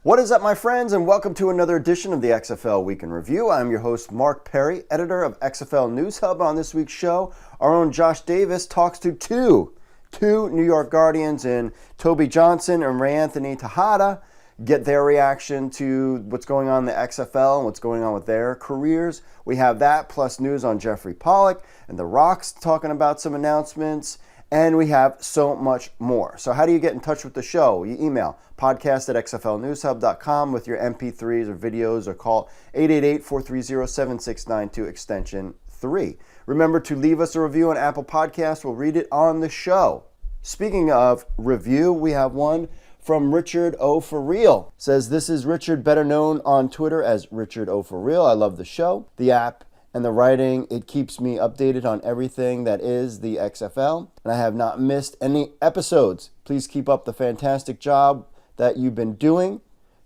What is up, my friends, and welcome to another edition of the XFL Week in Review. I'm your host, Mark Perry, editor of XFL News Hub. On this week's show, our own Josh Davis talks to two New York Guardians in Toby Johnson and Ray Anthony Tejada, get their reaction to what's going on in the XFL and what's going on with their careers. We have that, plus news on Jeffrey Pollock and the Rocks talking about some announcemements, and we have so much more. So how do you get in touch with the show? You email podcast@xflnewshub.com with your MP3s or videos, or call 888-430-7692 extension 3. Remember to leave us a review on Apple Podcasts. We'll read it on the show. Speaking of review, we have one from Richard O. For Real. Says, this is Richard, better known on Twitter as Richard O. For Real. I love the show, the app, and the writing. It keeps me updated on everything that is the XFL, and I have not missed any episodes. Please keep up the fantastic job that you've been doing.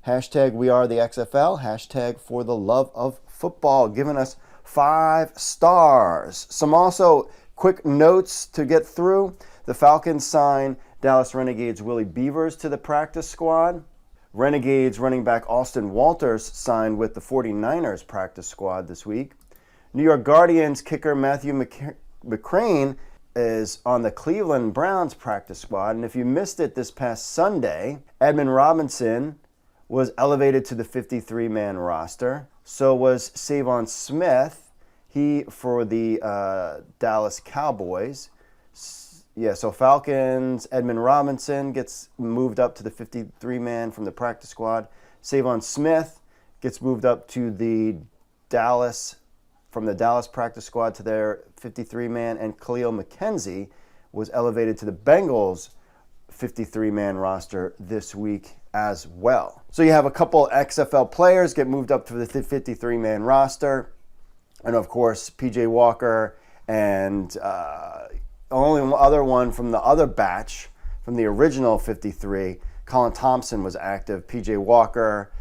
Hashtag we are the XFL. Hashtag for the love of football. Giving us 5 stars. Some also quick notes to get through. The Falcons sign Dallas Renegades Willie Beavers to the practice squad. Renegades running back Austin Walters signed with the 49ers practice squad this week. New York Guardians kicker Matthew McCrane is on the Cleveland Browns practice squad. And if you missed it this past Sunday, Edmund Robinson was elevated to the 53-man roster. So was Savon Smith, he for the Dallas Cowboys. Yeah, so Falcons, Edmund Robinson gets moved up to the 53-man from the practice squad. Savon Smith gets moved up to the Dallas practice squad to their 53-man, and Khalil McKenzie was elevated to the Bengals 53-man roster this week as well. So you have a couple XFL players get moved up to the 53-man roster, and of course PJ Walker and only other one from the other batch, from the original 53, Colin Thompson was active. PJ Walker,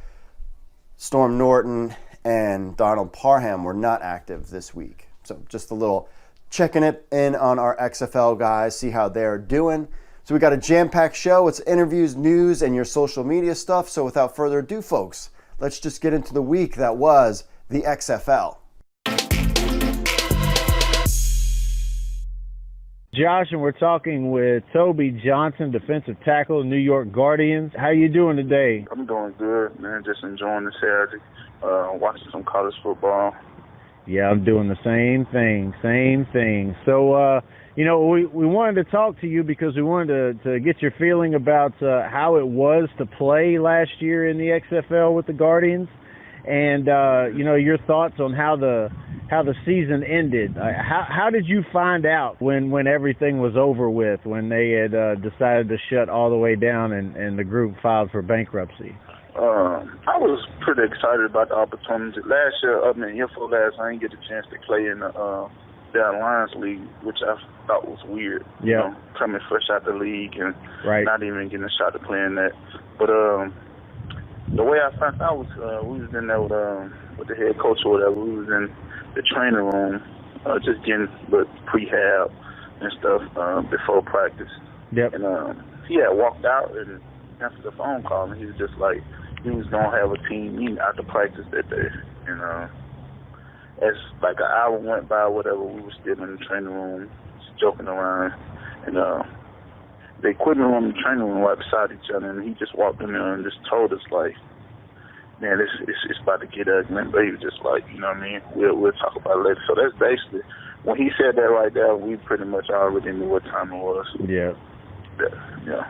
Storm Norton, and Donald Parham were not active this week. So just a little checking it in on our XFL guys, see how they're doing. So we got a jam-packed show. It's interviews, news, and your social media stuff. So without further ado, folks, let's just get into the week that was the XFL. Josh, and we're talking with Toby Johnson, defensive tackle, New York Guardians. How you doing today? I'm doing good, man. Just enjoying the Saturday, watching some college football. Yeah, I'm doing the same thing. So, we wanted to talk to you because we wanted to get your feeling about how it was to play last year in the XFL with the Guardians, and your thoughts on how the season ended. How did you find out when everything was over with, when they had decided to shut all the way down and the group filed for bankruptcy? I was pretty excited about the opportunity. Last year, I didn't get a chance to play in the Alliance League, which I thought was weird. Yeah. Coming fresh out the league and right. Not even getting a shot at playing that. But the way I found out was we was in there with the head coach or whatever. We was in the training room, just getting prehab and stuff before practice. Yep. And he had walked out and answered the phone call, and he was just like, he was gonna have a team meeting after practice that day. And as like an hour went by, whatever, we were still in the training room, just joking around, and the equipment room and the training room right beside each other, and he just walked in there and just told us like, man, it's about to get ugly. But he was just like, you know what I mean? We'll talk about it later. So that's basically, when he said that right there, we pretty much already knew what time it was. Yeah. Yeah.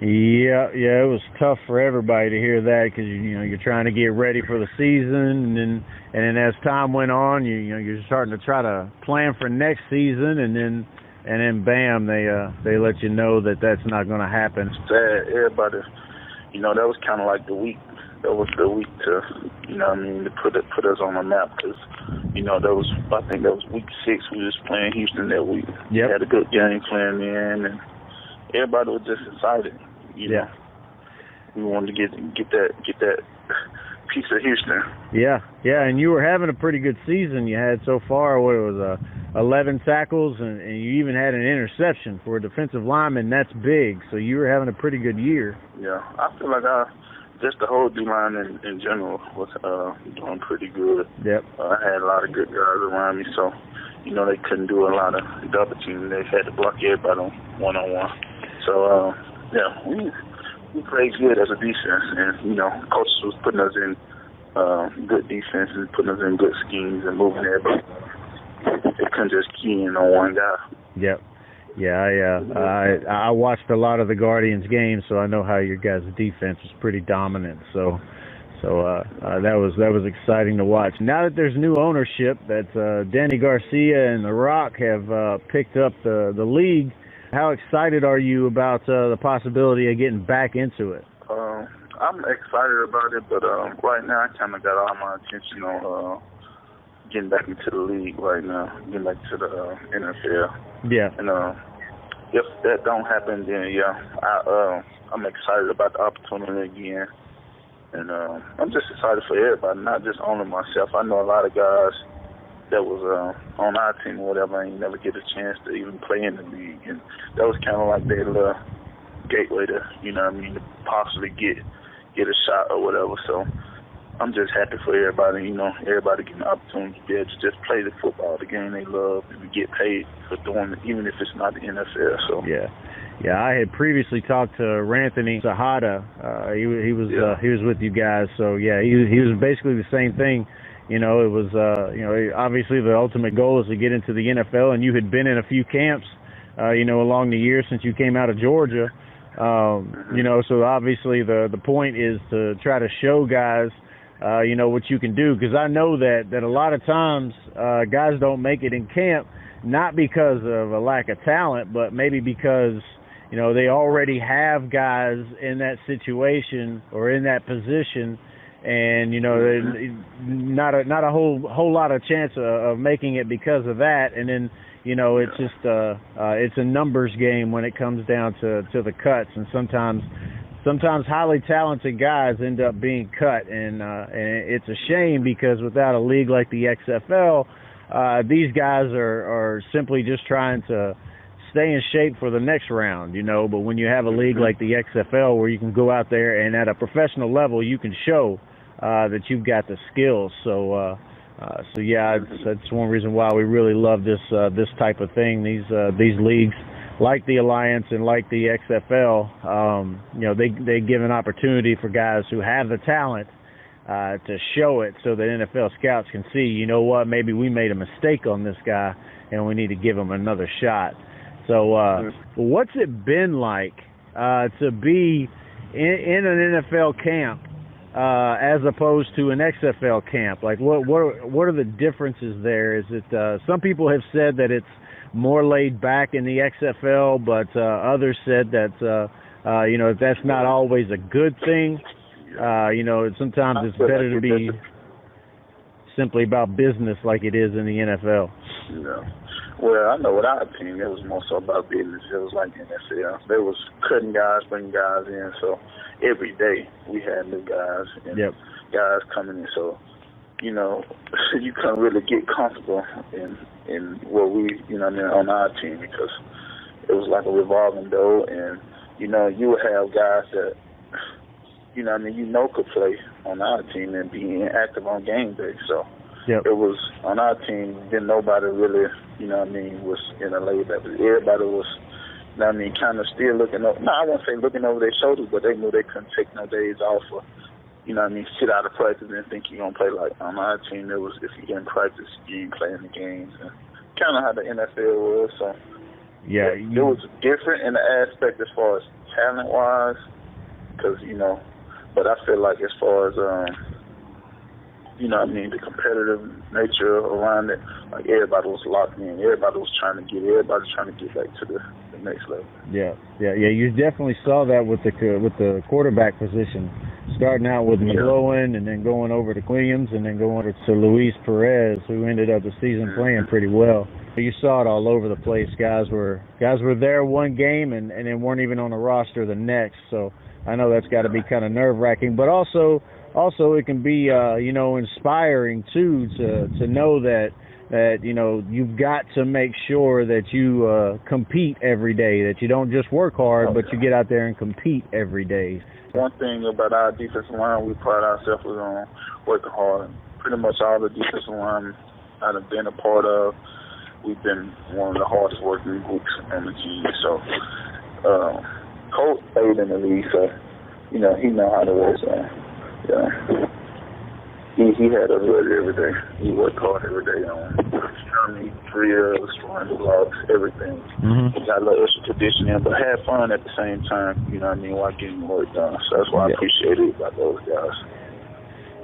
Yeah, it was tough for everybody to hear that because you're trying to get ready for the season, and then as time went on, you're starting to try to plan for next season, and then bam, they let you know that that's not going to happen. Everybody, that was kind of like the week. That was the week to, to put us on the map because, I think that was week 6. We was playing Houston that week. Yep. We had a good game playing in, and everybody was just excited. Yeah. We wanted to get that piece of Houston. Yeah, and you were having a pretty good season. You had so far, 11 tackles, and you even had an interception for a defensive lineman. That's big. So you were having a pretty good year. Yeah, I feel like I just the whole D-line in general was doing pretty good. Yep. I had a lot of good guys around me, so, they couldn't do a lot of double teaming. They had to block everybody one-on-one. So, we played good as a defense, and, coaches was putting us in good defense and putting us in good schemes and moving everybody. They couldn't just key in on one guy. Yep. Yeah, I watched a lot of the Guardians games, so I know how your guys' defense is pretty dominant. So that was exciting to watch. Now that there's new ownership, that Danny Garcia and The Rock have picked up the league, how excited are you about the possibility of getting back into it? I'm excited about it, but right now I kind of got all my attention on getting back into the league right now, getting back to the NFL. Yeah. And if that don't happen, then I'm excited about the opportunity again. And I'm just excited for everybody, not just only myself. I know a lot of guys that was on our team or whatever ain't never get a chance to even play in the league. And that was kind of like their little gateway to, to possibly get a shot or whatever. So I'm just happy for everybody, everybody getting the opportunity to be able to just play the football, the game they love, and get paid for doing it, even if it's not the NFL. So yeah, I had previously talked to Ranthony Sahada. He was with you guys, so yeah, he was basically the same thing. It was obviously the ultimate goal is to get into the NFL, and you had been in a few camps, along the years since you came out of Georgia. So obviously the point is to try to show guys what you can do, because I know that a lot of times guys don't make it in camp, not because of a lack of talent, but maybe because they already have guys in that situation or in that position, and not a whole lot of chance of making it because of that. And then it's just it's a numbers game when it comes down to the cuts, and sometimes highly talented guys end up being cut, and it's a shame, because without a league like the XFL, these guys are simply just trying to stay in shape for the next round, But when you have a league like the XFL where you can go out there and at a professional level you can show that you've got the skills. So that's one reason why we really love this type of thing. These leagues, like the Alliance and like the XFL, they give an opportunity for guys who have the talent to show it, so that NFL scouts can see, maybe we made a mistake on this guy and we need to give him another shot. So what's it been like to be in an NFL camp as opposed to an XFL camp? Like, what are the differences there? Is it some people have said that it's more laid back in the XFL, but others said that that's not always a good thing. Sometimes it's better to be simply about business like it is in the NFL. Yeah. Well, I know with our team, it was more so about business. It was like the NFL. They was cutting guys, bringing guys in. So every day we had new guys and guys coming in. So, you couldn't really get comfortable in what we, on our team, because it was like a revolving door. And, you would have guys that, could play on our team and be active on game day. So it was on our team, then nobody really, was in a laid-back. Everybody was, kind of still looking over. No, I won't say looking over their shoulders, but they knew they couldn't take no days off or, sit out of practice and think you're going to play. Like on our team, it was, if you didn't practice, you didn't play in the games. And kind of how the NFL was. So it was different in the aspect as far as talent-wise, because, but I feel like as far as, the competitive nature around it, like everybody was locked in. Everybody was trying to get back to the next level. Yeah. You definitely saw that with the quarterback position, starting out with McGlowan and then going over to Williams and then going over to Luis Perez, who ended up the season playing pretty well. You saw it all over the place. Guys were there one game and then weren't even on the roster the next. So I know that's got to be kind of nerve-wracking, but also it can be inspiring too, to know that that, you've got to make sure that you compete every day, that you don't just work hard, but you get out there and compete every day. One thing about our defensive line we pride ourselves on working hard. Pretty much all the defensive line I've been a part of, we've been one of the hardest working groups on the team. So, Coach played in the league, so, he know how to work. So, yeah. He had us ready every day. He worked hard every day on scrumming, drills, running blocks, everything. He got a little extra conditioning, but had fun at the same time, while getting work done. So that's why I appreciate it about those guys.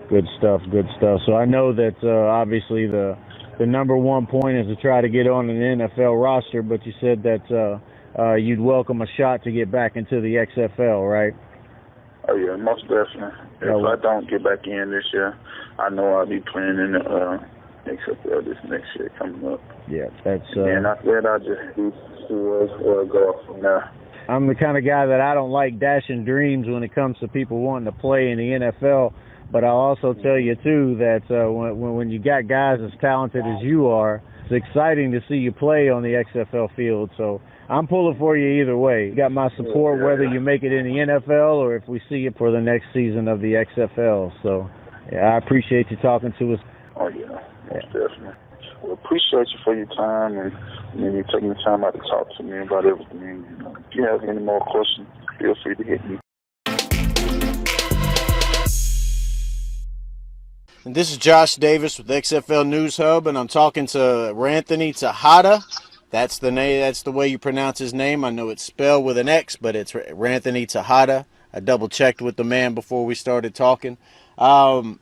Good stuff, good stuff. So I know that obviously the number one point is to try to get on an NFL roster, but you said that you'd welcome a shot to get back into the XFL, right? Oh, yeah, most definitely. If I don't get back in this year, I know I'll be playing in the XFL this next year coming up. Yeah, that's... and after that, I'll just do go off from there. I'm the kind of guy that I don't like dashing dreams when it comes to people wanting to play in the NFL, but I'll also tell you, too, that when you got guys as talented as you are, it's exciting to see you play on the XFL field, so... I'm pulling for you either way. You got my support whether you make it in the NFL or if we see you for the next season of the XFL. So, yeah, I appreciate you talking to us. Oh, yeah, most definitely. Well, appreciate you for your time and you taking the time out to talk to me about everything. If you have any more questions, feel free to hit me. And this is Josh Davis with XFL News Hub, and I'm talking to Ranthony Tejada. That's the name. That's the way you pronounce his name. I know it's spelled with an X, but it's Ranthony Tejada. I double-checked with the man before we started talking. Man,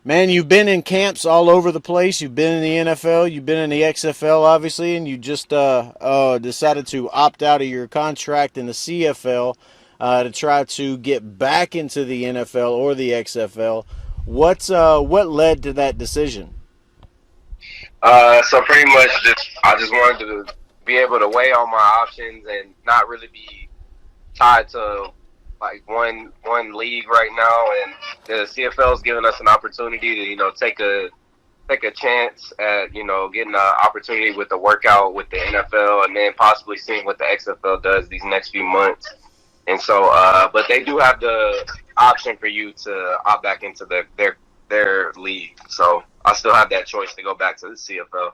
you've been in camps all over the place. You've been in the NFL. You've been in the XFL, obviously, and you just decided to opt out of your contract in the CFL to try to get back into the NFL or the XFL. What led to that decision? So pretty much I just wanted to be able to weigh all my options and not really be tied to like one league right now. And the CFL is giving us an opportunity to, take a chance at, getting an opportunity with the workout with the NFL and then possibly seeing what the XFL does these next few months. And so, but they do have the option for you to opt back into their league. So I still have that choice to go back to the CFL.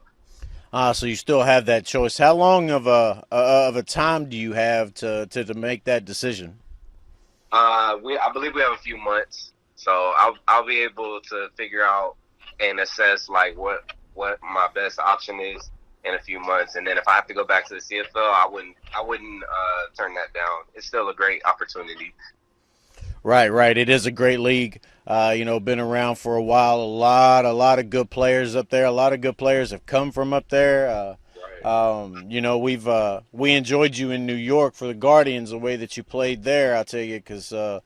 So you still have that choice. How long of a time do you have to make that decision? I believe we have a few months, so I'll be able to figure out and assess like what my best option is in a few months, and then if I have to go back to the CFL, I wouldn't turn that down. It's still a great opportunity. Right. It is a great league. Been around for a while. A lot of good players up there. A lot of good players have come from up there. We enjoyed you in New York for the Guardians, the way that you played there. I'll tell you, because you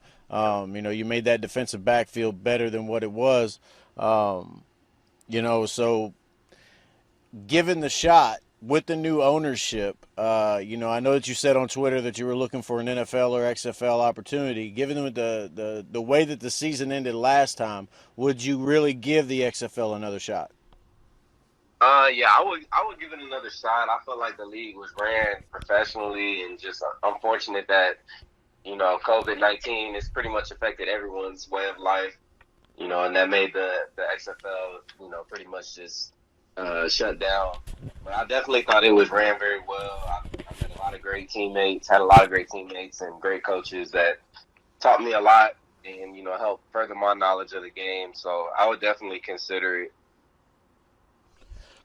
made that defensive backfield better than what it was. So given the shot with the new ownership, I know that you said on Twitter that you were looking for an NFL or XFL opportunity. Given the way that the season ended last time, would you really give the XFL another shot? Yeah, I would give it another shot. I felt like the league was ran professionally, and just unfortunate that COVID-19 has pretty much affected everyone's way of life. And that made the XFL pretty much just shut down. But I definitely thought it was ran very well. I had a lot of great teammates, and great coaches that taught me a lot and, helped further my knowledge of the game. So I would definitely consider it.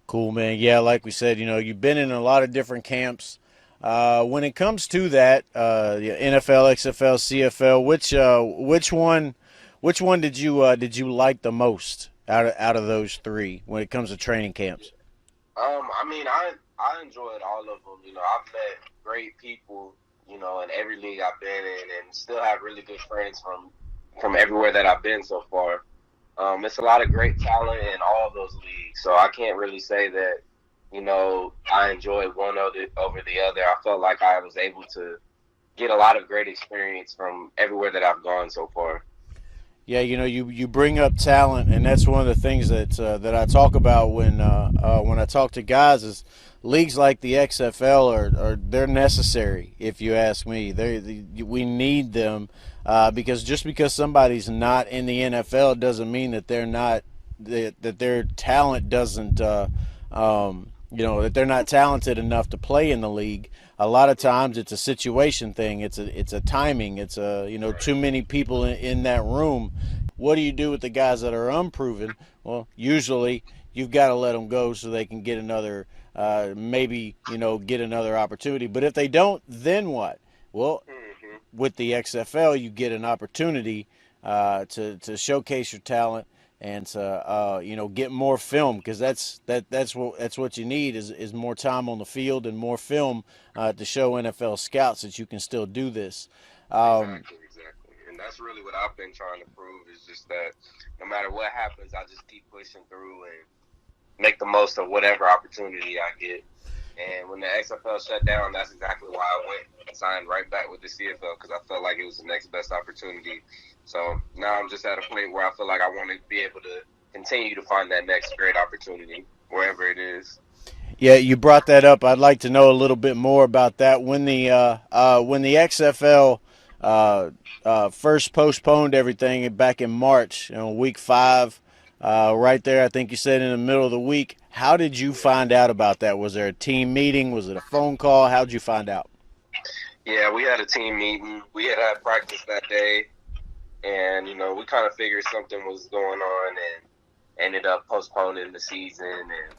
Cool, man. Yeah, like we said, you've been in a lot of different camps. When it comes to that, NFL, XFL, CFL, which one did you like the most out of those three when it comes to training camps? I enjoyed all of them. I've met great people, in every league I've been in, and still have really good friends from everywhere that I've been so far. It's a lot of great talent in all of those leagues, so I can't really say that, I enjoyed one over the other. I felt like I was able to get a lot of great experience from everywhere that I've gone so far. Yeah, you bring up talent, and that's one of the things that I talk about when I talk to guys is leagues like the XFL are they're necessary. If you ask me, we need them because just because somebody's not in the NFL doesn't mean that they're not that their talent doesn't that they're not talented enough to play in the league. A lot of times it's a situation thing. It's a timing. It's too many people in that room. What do you do with the guys that are unproven? Well, usually you've got to let them go so they can get another maybe get another opportunity. But if they don't, then what? Well, with the XFL, you get an opportunity to showcase your talent and to get more film, because that's what you need is more time on the field and more film to show NFL scouts that you can still do this. Exactly. And that's really what I've been trying to prove is just that no matter what happens, I just keep pushing through and make the most of whatever opportunity I get. And when the XFL shut down, that's exactly why I went and signed right back with the CFL, because I felt like it was the next best opportunity. So now I'm just at a point where I feel like I want to be able to continue to find that next great opportunity wherever it is. Yeah, you brought that up. I'd like to know a little bit more about that. When the XFL first postponed everything back in March, week 5, right there, I think you said in the middle of the week. How did you find out about that? Was there a team meeting? Was it a phone call? How did you find out? Yeah, we had a team meeting. We had practice that day, and we kind of figured something was going on, and ended up postponing the season. And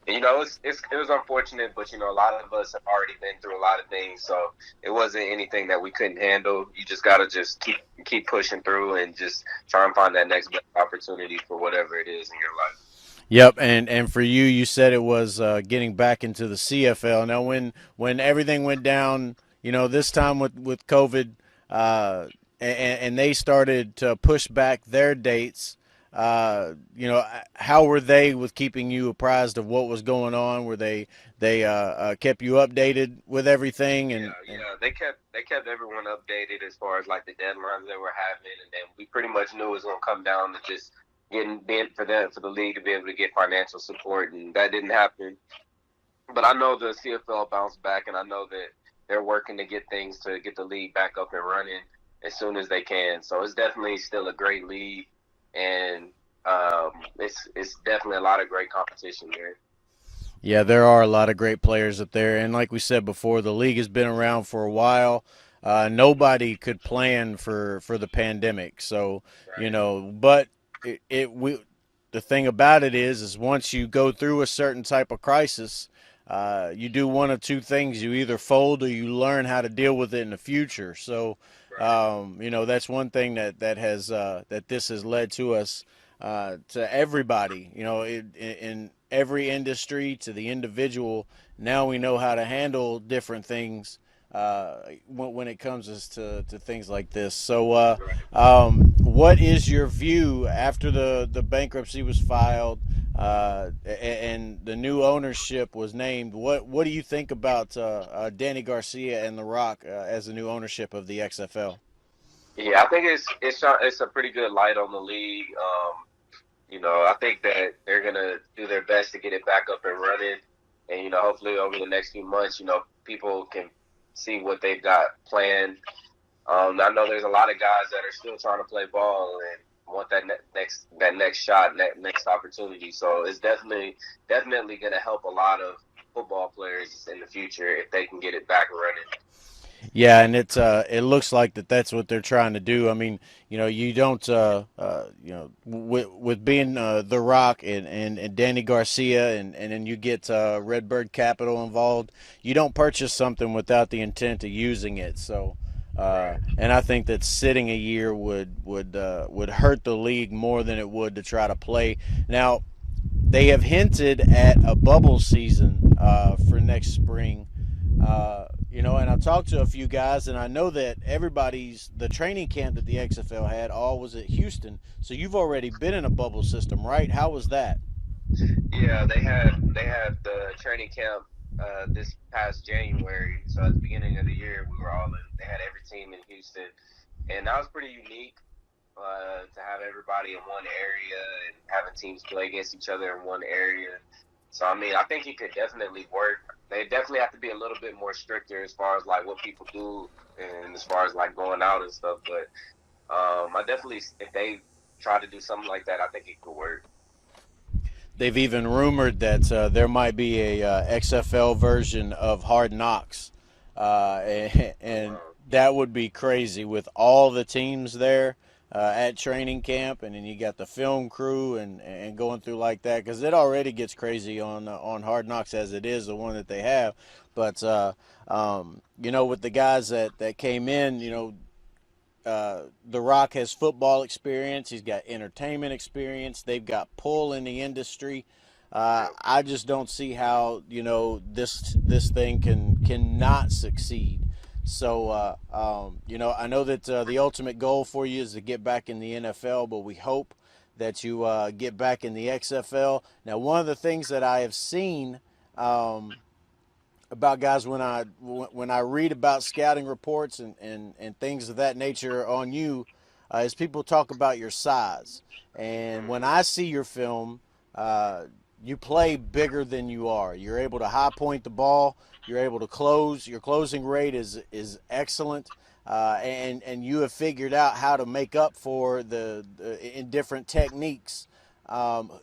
it was unfortunate, but a lot of us have already been through a lot of things, so it wasn't anything that we couldn't handle. You just gotta just keep pushing through and just try and find that next best opportunity for whatever it is in your life. Yep, and for you, you said it was getting back into the CFL. Now, when everything went down, this time with COVID, and they started to push back their dates. How were they with keeping you apprised of what was going on? Were they kept you updated with everything? And they kept everyone updated as far as like the deadlines they were having, and then we pretty much knew it was going to come down to just being for the league to be able to get financial support, and that didn't happen. But I know the CFL bounced back, and I know that they're working to get things to get the league back up and running as soon as they can. So it's definitely still a great league, and it's definitely a lot of great competition there. Yeah, there are a lot of great players up there, and like we said before, the league has been around for a while. Nobody could plan for the pandemic, so but the thing about it is once you go through a certain type of crisis, you do one of two things: you either fold or you learn how to deal with it in the future. So, that's one thing that has that this has led to us, to everybody. In every industry, to the individual. Now we know how to handle different things when it comes to things like this. So, what is your view after the bankruptcy was filed and the new ownership was named? What do you think about Danny Garcia and The Rock as the new ownership of the XFL? Yeah, I think it's a pretty good light on the league. I think that they're gonna do their best to get it back up and running, and hopefully over the next few months, people can see what they've got planned. I know there's a lot of guys that are still trying to play ball and want that next shot, next opportunity. So it's definitely going to help a lot of football players in the future if they can get it back running. Yeah, and it looks like that's what they're trying to do. I mean, you don't with being The Rock and Danny Garcia and then you get Redbird Capital involved, you don't purchase something without the intent of using it. So, and I think that sitting a year would hurt the league more than it would to try to play. Now, they have hinted at a bubble season for next spring. And I talked to a few guys, and I know that the training camp that the XFL had all was at Houston. So you've already been in a bubble system, right? How was that? Yeah, they had the training camp this past January. So at the beginning of the year, we were all in. They had every team in Houston, and that was pretty unique. to have everybody in one area and having teams play against each other in one area. So, I mean, I think it could definitely work. They definitely have to be a little bit more stricter as far as, like, what people do and as far as, like, going out and stuff. But I definitely, if they try to do something like that, I think it could work. They've even rumored that there might be a XFL version of Hard Knocks, and that would be crazy with all the teams there at training camp, and then you got the film crew and going through like that, because it already gets crazy on Hard Knocks as it is, the one that they have. But you know, with the guys that came in, you know, The Rock has football experience. He's got entertainment experience. They've got pull in the industry. I just don't see how, you know, this thing cannot succeed. So you know, I know that the ultimate goal for you is to get back in the NFL, but we hope that you get back in the XFL. Now, one of the things that I have seen about guys when I read about scouting reports and things of that nature on you, is people talk about your size. And when I see your film, you play bigger than you are. You're able to high point the ball. You're able to close. Your closing rate is excellent. And you have figured out how to make up for the in different techniques.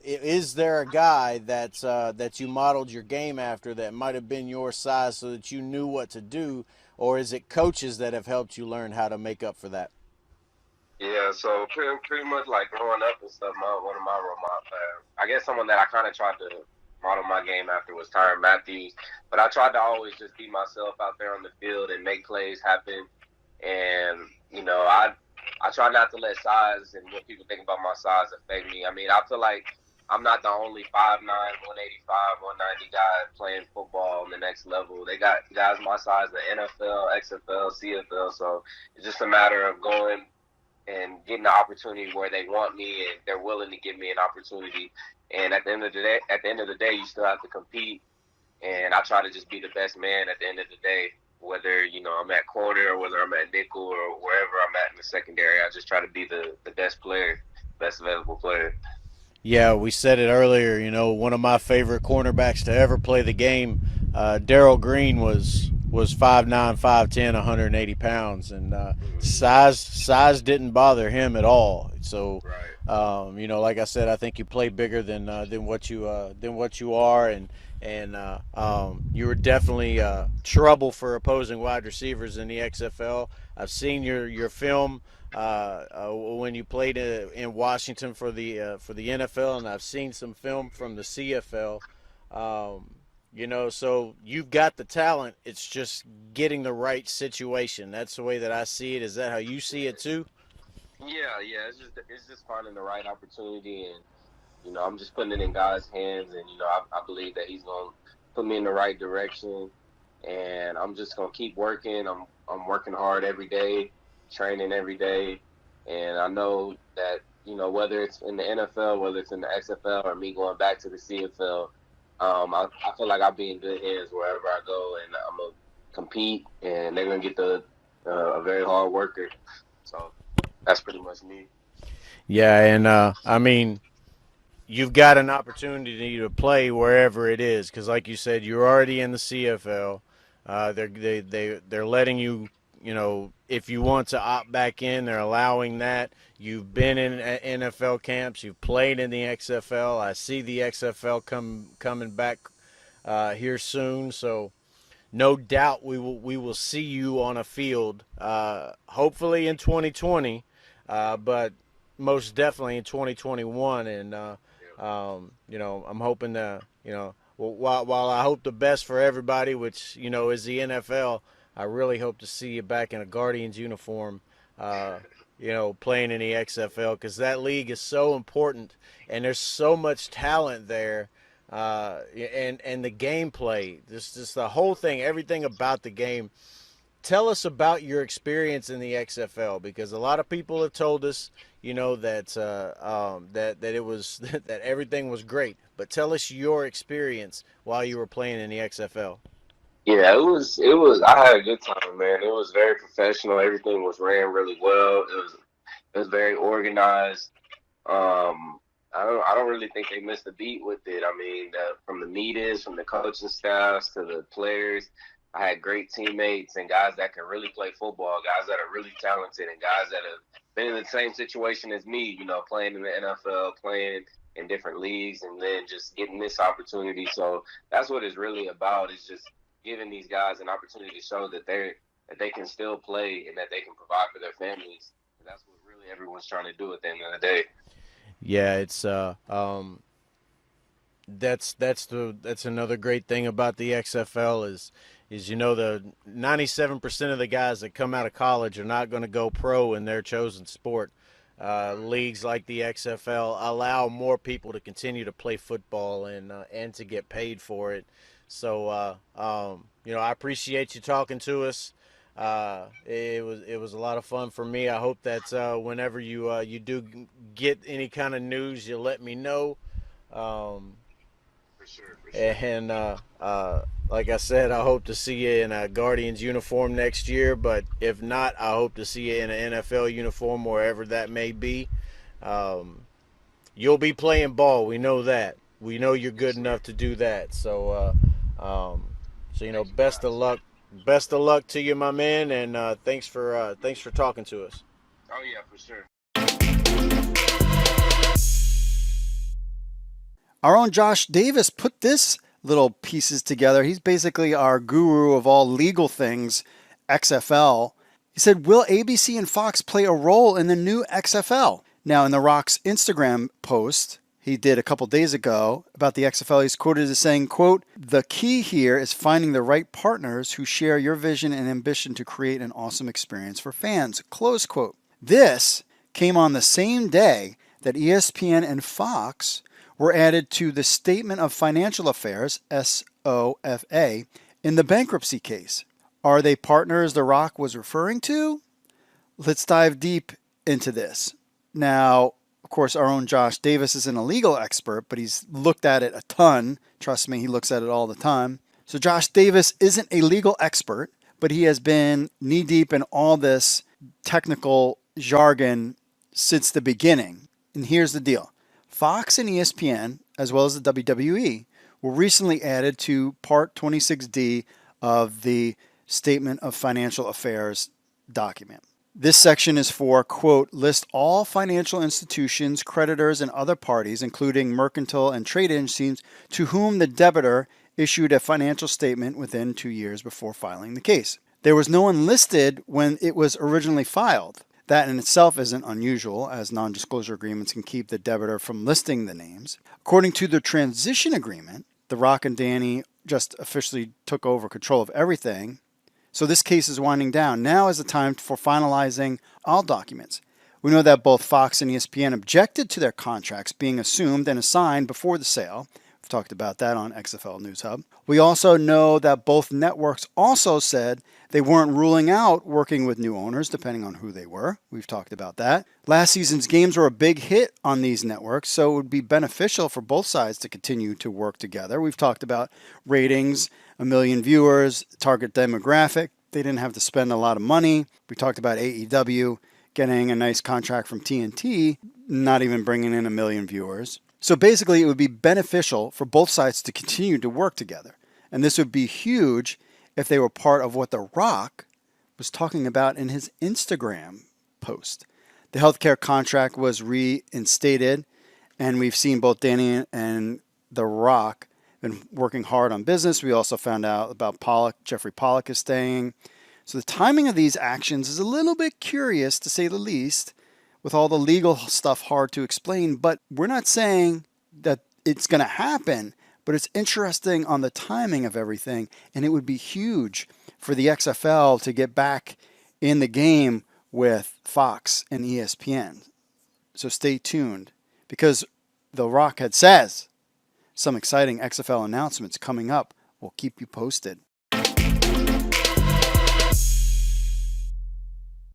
Is there a guy that you modeled your game after that might have been your size so that you knew what to do, or is it coaches that have helped you learn how to make up for that? Yeah, so pretty much like growing up and stuff, one of my role models, I guess someone that I kind of tried to model my game after was Tyrann Matthews, but I tried to always just be myself out there on the field and make plays happen. And, you know, I try not to let size and what people think about my size affect me. I mean, I feel like I'm not the only 5'9", 185, 190 guy playing football on the next level. They got guys my size, the NFL, XFL, CFL. So it's just a matter of going and getting the opportunity where they want me and they're willing to give me an opportunity. And at the end of the day, you still have to compete. And I try to just be the best man at the end of the day. Whether, you know, I'm at corner or whether I'm at nickel or wherever I'm at in the secondary, I just try to be the best player, best available player. Yeah, we said it earlier, you know, one of my favorite cornerbacks to ever play the game, Darrell Green was 5'9", 5'10", 180 pounds, and size didn't bother him at all. So, you know, like I said, I think you play bigger than what you are, and you were definitely trouble for opposing wide receivers in the XFL. I've seen your film when you played in Washington for the NFL, and I've seen some film from the CFL. You know, so you've got the talent. It's just getting the right situation. That's the way that I see it. Is that how you see it too? Yeah. It's just finding the right opportunity, and you know, I'm just putting it in God's hands, and you know, I believe that He's gonna put me in the right direction, and I'm just gonna keep working. I'm working hard every day, training every day, and I know that, you know, whether it's in the NFL, whether it's in the XFL, or me going back to the CFL, I feel like I'll be in good hands wherever I go, and I'm gonna compete, and they're gonna get a very hard worker. So that's pretty much me. Yeah, and I mean, you've got an opportunity to play wherever it is, because like you said, you're already in the CFL. They're letting you, you know, if you want to opt back in, they're allowing that. You've been in NFL camps. You've played in the XFL. I see the XFL coming back here soon. So no doubt we will see you on a field, hopefully in 2020, but most definitely in 2021. And you know, I'm hoping to, you know, while I hope the best for everybody, which, you know, is the NFL, I really hope to see you back in a Guardians uniform, you know, playing in the XFL, because that league is so important and there's so much talent there, and the gameplay, just the whole thing, everything about the game. Tell us about your experience in the XFL, because a lot of people have told us, you know, that that it was that everything was great. But tell us your experience while you were playing in the XFL. Yeah, it was. I had a good time, man. It was very professional. Everything was ran really well. It was very organized. I don't really think they missed a beat with it. I mean, from the meetings, from the coaching staffs to the players, I had great teammates and guys that can really play football, guys that are really talented, and guys that have been in the same situation as me, playing in the NFL, playing in different leagues, and then just getting this opportunity. So that's what it's really about, is just giving these guys an opportunity to show that they can still play and that they can provide for their families. And that's what really everyone's trying to do at the end of the day. Yeah, it's that's another great thing about the XFL is the 97% of the guys that come out of college are not going to go pro in their chosen sport. Leagues like the XFL allow more people to continue to play football and to get paid for it. So I appreciate you talking to us. It was a lot of fun for me. I hope that whenever you do get any kind of news, you let me know. For sure. And like I said, I hope to see you in a Guardians uniform next year. But if not, I hope to see you in an NFL uniform, wherever that may be. You'll be playing ball. We know that. We know you're good enough to do that. So best of luck. Best of luck to you, my man, and thanks for talking to us. Oh yeah, for sure. Our own Josh Davis put this little pieces together. He's basically our guru of all legal things, XFL. He said, will ABC and Fox play a role in the new XFL? Now, in The Rock's Instagram post he did a couple days ago about the XFL, he's quoted as saying, quote, the key here is finding the right partners who share your vision and ambition to create an awesome experience for fans, close quote. This came on the same day that ESPN and Fox were added to the Statement of Financial Affairs, SOFA, in the bankruptcy case. Are they partners The Rock was referring to? Let's dive deep into this. Now, of course, our own Josh Davis isn't a legal expert, but he's looked at it a ton. Trust me, he looks at it all the time. So Josh Davis isn't a legal expert, but he has been knee-deep in all this technical jargon since the beginning. And here's the deal. Fox and ESPN, as well as the WWE, were recently added to Part 26D of the Statement of Financial Affairs document. This section is for, quote, list all financial institutions, creditors, and other parties, including mercantile and trade agencies, to whom the debtor issued a financial statement within 2 years before filing the case. There was no one listed when it was originally filed. That in itself isn't unusual, as non-disclosure agreements can keep the debtor from listing the names. According to the transition agreement, The Rock and Danny just officially took over control of everything. So this case is winding down. Now is the time for finalizing all documents. We know that both Fox and ESPN objected to their contracts being assumed and assigned before the sale. We've talked about that on XFL News Hub. We also know that both networks also said they weren't ruling out working with new owners, depending on who they were. We've talked about that. Last season's games were a big hit on these networks, so it would be beneficial for both sides to continue to work together. We've talked about ratings, 1 million viewers, target demographic. They didn't have to spend a lot of money. We talked about AEW getting a nice contract from TNT, not even bringing in 1 million viewers. So basically, it would be beneficial for both sides to continue to work together. And this would be huge if they were part of what The Rock was talking about in his Instagram post. The healthcare contract was reinstated, and we've seen both Danny and The Rock been working hard on business. We also found out about Pollock. Jeffrey Pollock is staying. So the timing of these actions is a little bit curious, to say the least, with all the legal stuff hard to explain. But we're not saying that it's going to happen, but it's interesting on the timing of everything. And it would be huge for the XFL to get back in the game with Fox and ESPN. So stay tuned, because The Rock had says some exciting XFL announcements coming up. We'll keep you posted.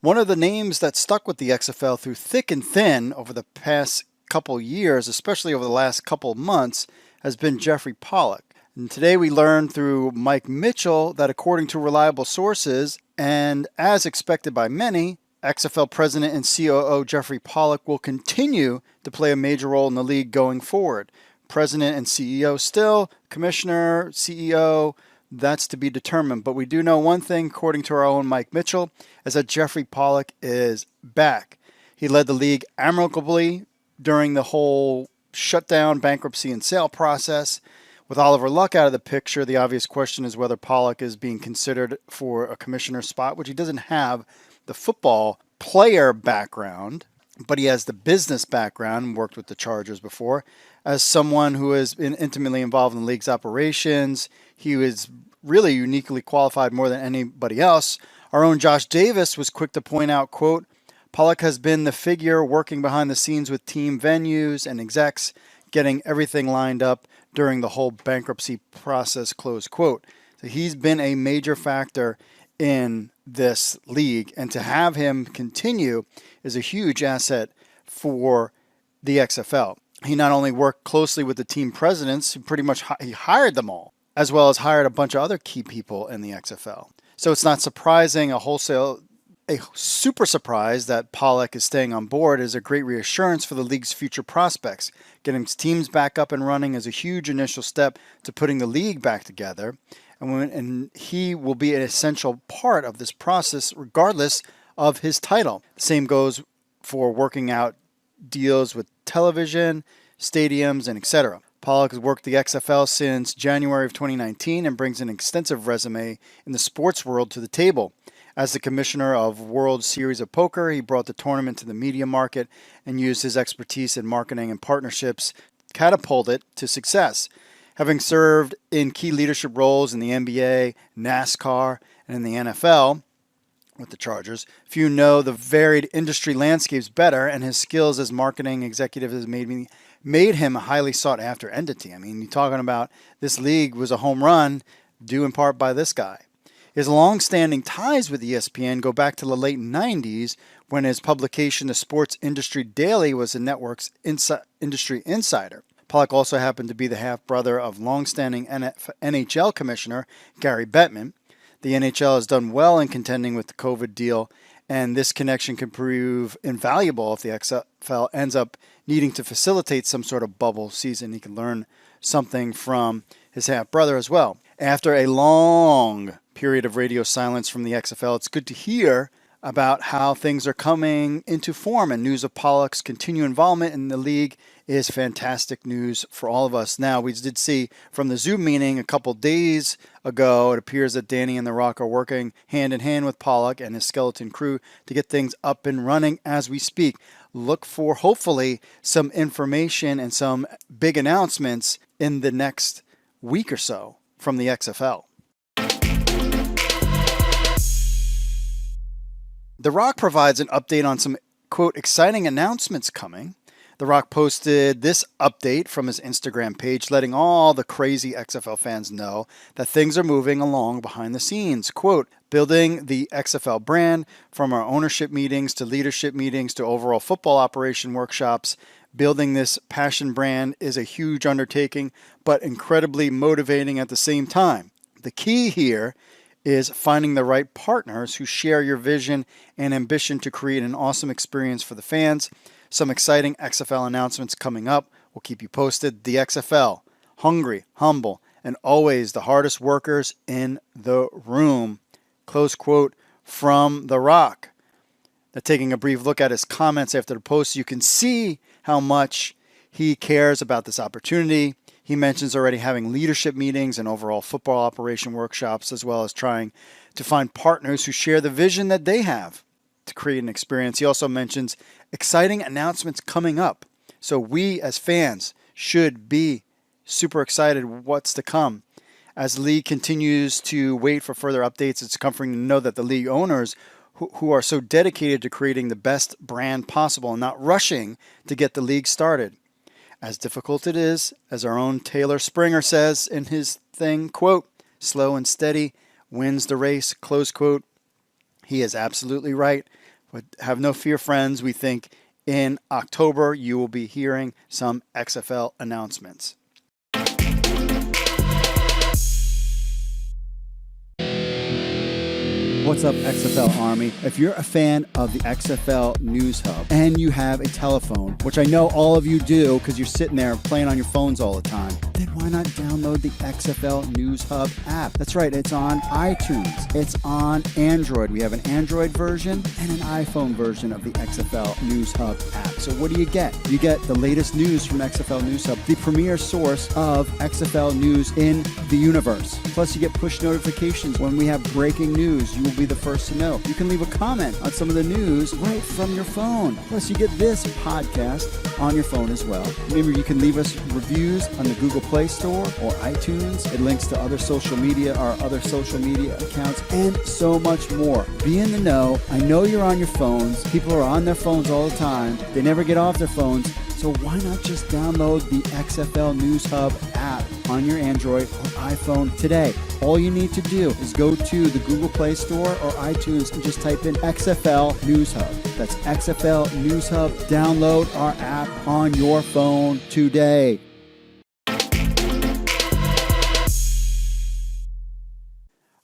One of the names that stuck with the XFL through thick and thin over the past couple years, especially over the last couple months, has been Jeffrey Pollock. And today we learned through Mike Mitchell that according to reliable sources, and as expected by many, XFL President and COO Jeffrey Pollack will continue to play a major role in the league going forward. President and CEO still, Commissioner, CEO, that's to be determined. But we do know one thing, according to our own Mike Mitchell, is that Jeffrey Pollack is back. He led the league amicably during the whole shutdown, bankruptcy, and sale process. With Oliver Luck out of the picture, the obvious question is whether Pollack is being considered for a commissioner spot, which he doesn't have the football player background, but he has the business background, worked with the Chargers before. As someone who has been intimately involved in the league's operations, he was really uniquely qualified more than anybody else. Our own Josh Davis was quick to point out, quote, Pollack has been the figure working behind the scenes with team venues and execs, getting everything lined up during the whole bankruptcy process, close quote. So he's been a major factor in this league, and to have him continue is a huge asset for the XFL. He not only worked closely with the team presidents, pretty much he hired them all, as well as hired a bunch of other key people in the XFL. So it's not surprising, a super surprise that Pollack is staying on board is a great reassurance for the league's future prospects. Getting teams back up and running is a huge initial step to putting the league back together. And he will be an essential part of this process regardless of his title. The same goes for working out deals with television, stadiums, and etc. Pollack has worked the XFL since January of 2019 and brings an extensive resume in the sports world to the table. As the commissioner of World Series of Poker, he brought the tournament to the media market and used his expertise in marketing and partnerships to catapult it to success. Having served in key leadership roles in the NBA, NASCAR, and in the NFL with the Chargers, few know the varied industry landscapes better, and his skills as marketing executive has made him a highly sought-after entity. I mean, you're talking about this league was a home run due in part by this guy. His long-standing ties with ESPN go back to the late 90s when his publication, The Sports Industry Daily, was the network's industry insider. Pollack also happened to be the half-brother of long-standing NHL commissioner Gary Bettman. The NHL has done well in contending with the COVID deal, and this connection can prove invaluable if the XFL ends up needing to facilitate some sort of bubble season. He can learn something from his half-brother as well. After a long period of radio silence from the XFL, it's good to hear about how things are coming into form, and news of Pollack's continued involvement in the league is fantastic news for all of us. Now, we did see from the Zoom meeting a couple days ago, it appears that Danny and The Rock are working hand in hand with Pollack and his skeleton crew to get things up and running as we speak. Look for, hopefully, some information and some big announcements in the next week or so from the XFL. The Rock provides an update on some, quote, exciting announcements coming. The Rock posted this update from his Instagram page, letting all the crazy XFL fans know that things are moving along behind the scenes. Quote, building the XFL brand from our ownership meetings to leadership meetings to overall football operation workshops. Building this passion brand is a huge undertaking, but incredibly motivating at the same time. The key here is finding the right partners who share your vision and ambition to create an awesome experience for the fans. Some exciting XFL announcements coming up. We'll keep you posted. The XFL, hungry, humble, and always the hardest workers in the room. Close quote from The Rock. Now, taking a brief look at his comments after the post, you can see how much he cares about this opportunity. He mentions already having leadership meetings and overall football operation workshops, as well as trying to find partners who share the vision that they have to create an experience. He also mentions exciting announcements coming up. So we as fans should be super excited what's to come. As the league continues to wait for further updates, it's comforting to know that the league owners who are so dedicated to creating the best brand possible and not rushing to get the league started. As difficult it is, as our own Taylor Springer says in his thing, quote, slow and steady wins the race, close quote. He is absolutely right. But have no fear, friends. We think in October you will be hearing some XFL announcements. What's up, XFL Army? If you're a fan of the XFL News Hub and you have a telephone, which I know all of you do because you're sitting there playing on your phones all the time, then why not download the XFL News Hub app? That's right, it's on iTunes. It's on Android. We have an Android version and an iPhone version of the XFL News Hub app. So what do you get? You get the latest news from XFL News Hub, the premier source of XFL news in the universe. Plus, you get push notifications when we have breaking news. You will be the first to know. You can leave a comment on some of the news right from your phone. Plus, you get this podcast on your phone as well. Remember, you can leave us reviews on the Google Play Store or iTunes. It links to other social media, our other social media accounts, and so much more. Be in the know. I know you're on your phones. People are on their phones all the time. They never get off their phones. So why not just download the XFL News Hub app on your Android or iPhone today? All you need to do is go to the Google Play Store or iTunes and just type in XFL News Hub. That's XFL News Hub. Download our app on your phone today.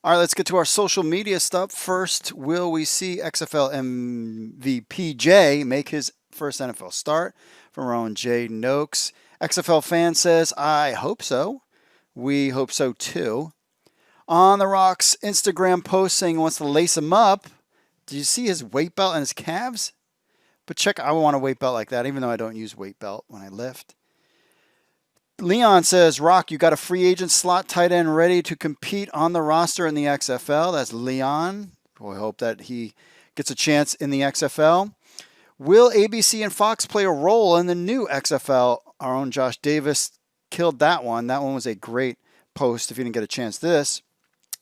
All right, let's get to our social media stuff. First, will we see XFL MVP Jay make his first NFL start? From our own Jay Noakes. XFL fan says, I hope so. We hope so too. On the Rock's Instagram post saying he wants to lace him up. Did you see his weight belt and his calves? But check, I want a weight belt like that, even though I don't use weight belt when I lift. Leon says, Rock, you got a free agent slot tight end ready to compete on the roster in the XFL. That's Leon. We hope that he gets a chance in the XFL. Will ABC and Fox play a role in the new XFL? Our own Josh Davis killed that one. That one was a great post if you didn't get a chance this.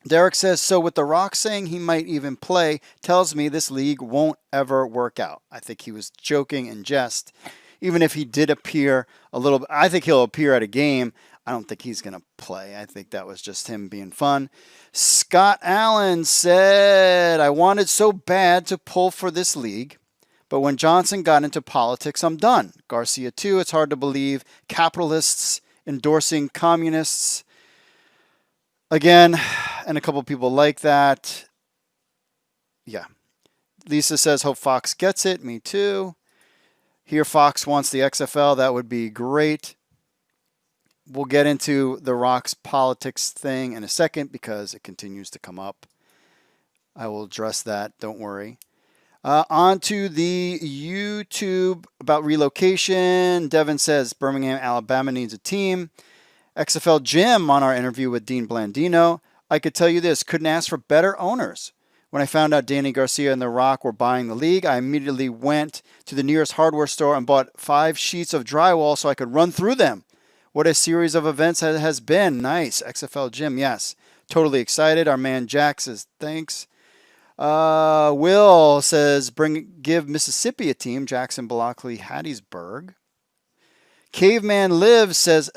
Derek says, so with The Rock saying he might even play, tells me this league won't ever work out. I think he was joking in jest. Even if he did appear a little bit, I think he'll appear at a game. I don't think he's going to play. I think that was just him being fun. Scott Allen said, I wanted so bad to pull for this league. But when Johnson got into politics, I'm done. Garcia, too. It's hard to believe. Capitalists endorsing communists. Again, and a couple people like that. Yeah. Lisa says, hope Fox gets it. Me too. Here, Fox wants the XFL. That would be great. We'll get into the Rock's politics thing in a second because it continues to come up. I will address that. Don't worry. On to the YouTube about relocation. Devin says Birmingham, Alabama needs a team. XFL Jim on our interview with Dean Blandino. I could tell you this, couldn't ask for better owners. When I found out Danny Garcia and The Rock were buying the league, I immediately went to the nearest hardware store and bought 5 sheets of drywall so I could run through them. What a series of events it has been. Nice. XFL Jim, yes. Totally excited. Our man Jack says thanks. Will says, give Mississippi a team. Jackson, Blockley, Hattiesburg. Caveman Lives says,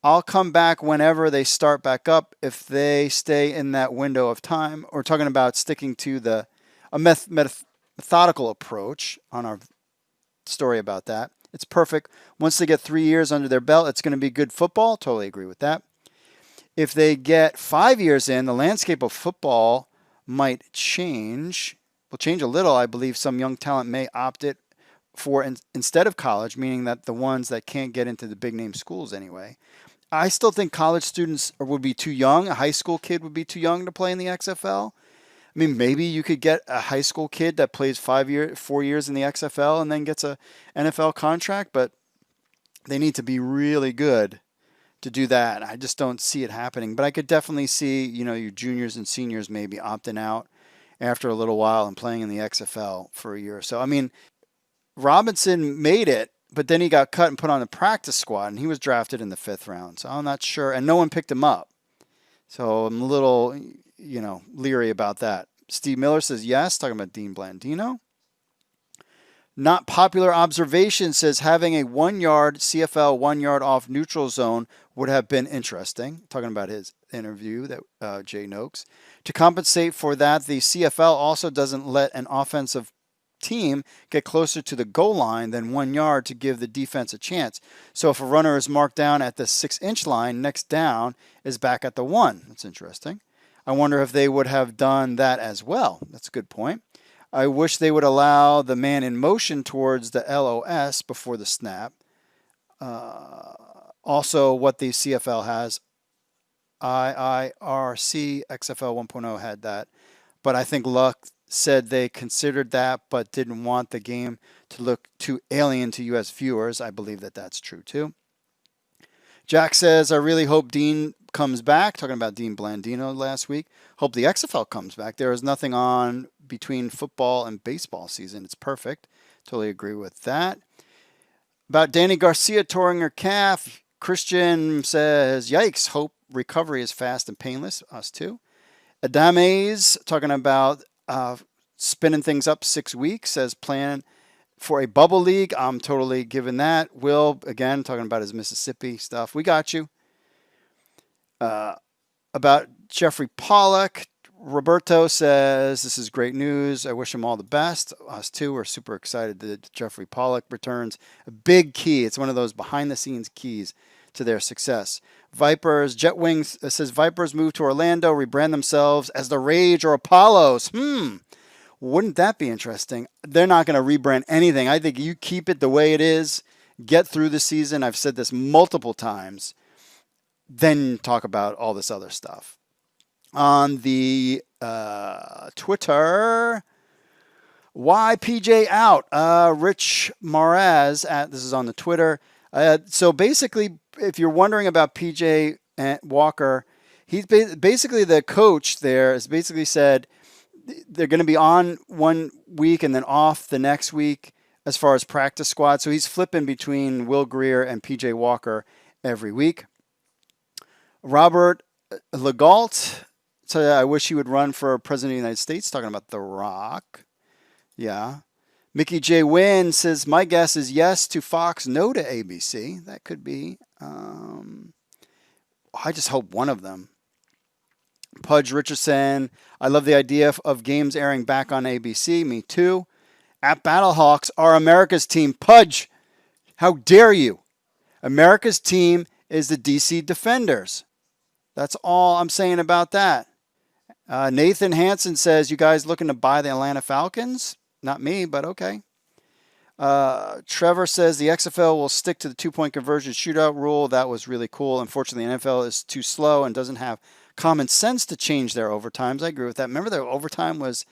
I'll come back whenever they start back up if they stay in that window of time. We're talking about sticking to a methodical approach on our story about that. It's perfect. Once they get 3 years under their belt, it's going to be good football. Totally agree with that. If they get 5 years in, the landscape of football might change. Will change a little. I believe some young talent may opt it for instead of college, meaning that the ones that can't get into the big name schools anyway. I still think college students would be too young. A high school kid would be too young to play in the XFL. I mean, maybe you could get a high school kid that plays 4 years in the XFL and then gets a NFL contract, but they need to be really good to do that. I just don't see it happening. But I could definitely see, your juniors and seniors maybe opting out after a little while and playing in the XFL for a year or so. I mean, Robinson made it, but then he got cut and put on the practice squad, and he was drafted in the 5th round. So I'm not sure, and no one picked him up. So I'm a little, leery about that. Steve Miller says yes, talking about Dean Blandino. Not popular observation says having a 1 yard CFL 1 yard off neutral zone would have been interesting. Talking about his interview that Jay Noakes. To compensate for that, the CFL also doesn't let an offensive team get closer to the goal line than 1 yard to give the defense a chance. So if a runner is marked down at the 6-inch line, next down is back at the 1. That's interesting. I wonder if they would have done that as well. That's a good point. I wish they would allow the man in motion towards the LOS before the snap. Also, what the CFL has, IIRC XFL 1.0 had that. But I think Luck said they considered that but didn't want the game to look too alien to U.S. viewers. I believe that that's true too. Jack says, I really hope Dean comes back. Talking about Dean Blandino last week. Hope the XFL comes back. There is nothing on between football and baseball season. It's perfect. Totally agree with that. About Danny Garcia touring her calf. Christian says, yikes, hope recovery is fast and painless. Us too. Adames, talking about spinning things up 6 weeks, says plan for a bubble league. I'm totally giving that. Will, again, talking about his Mississippi stuff. We got you. About Jeffrey Pollock, Roberto says, this is great news. I wish him all the best. Us too. We're super excited that Jeffrey Pollock returns. A big key. It's one of those behind-the-scenes keys to their success. Vipers, Jetwings says, Vipers move to Orlando, rebrand themselves as the Rage or Apollos. Wouldn't that be interesting? They're not going to rebrand anything. I think you keep it the way it is, get through the season. I've said this multiple times. Then talk about all this other stuff. On the Twitter, why PJ out? Rich Maraz, this is on the Twitter. So basically, if you're wondering about PJ Walker, he's basically the coach there has basically said they're going to be on 1 week and then off the next week as far as practice squad. So he's flipping between Will Greer and PJ Walker every week. Robert Legault, so I wish he would run for president of the United States, talking about The Rock. Yeah. Mickey J. Wynn says, my guess is yes to Fox, no to ABC. That could be. I just hope one of them. Pudge Richardson, I love the idea of games airing back on ABC. Me too. At Battlehawks are America's team. Pudge, how dare you? America's team is the DC Defenders. That's all I'm saying about that. Nathan Hansen says, you guys looking to buy the Atlanta Falcons? Not me, but okay. Trevor says the XFL will stick to the 2-point conversion shootout rule. That was really cool. Unfortunately, the NFL is too slow and doesn't have common sense to change their overtimes. I agree with that. Remember, their overtime was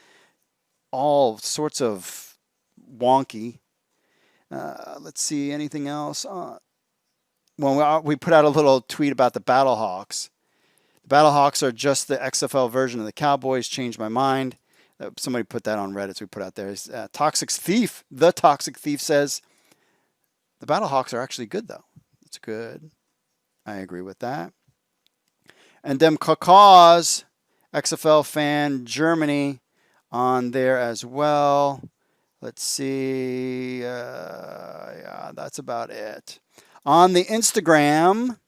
all sorts of wonky. Let's see, anything else? We put out a little tweet about the Battlehawks. The Battlehawks are just the XFL version of the Cowboys. Changed my mind. Somebody put that on Reddit, so we put out there. Toxic Thief, the Toxic Thief says, the Battlehawks are actually good, though. It's good. I agree with that. And Dem Kakaz, XFL fan, Germany, on there as well. Let's see. Yeah, that's about it. On the Instagram,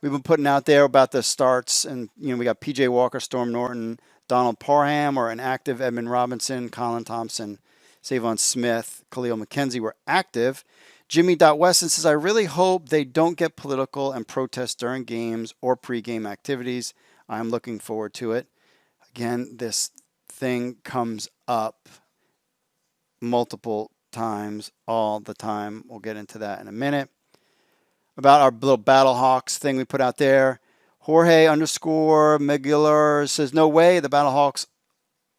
we've been putting out there about the starts, and we got PJ Walker, Storm Norton, Donald Parham, or an active Edmund Robinson, Colin Thompson, Savon Smith, Khalil McKenzie were active. Jimmy.Weston says, I really hope they don't get political and protest during games or pre-game activities. I'm looking forward to it. Again, this thing comes up multiple times all the time. We'll get into that in a minute. About our little Battlehawks thing we put out there. Jorge_Megiller says, no way the Battlehawks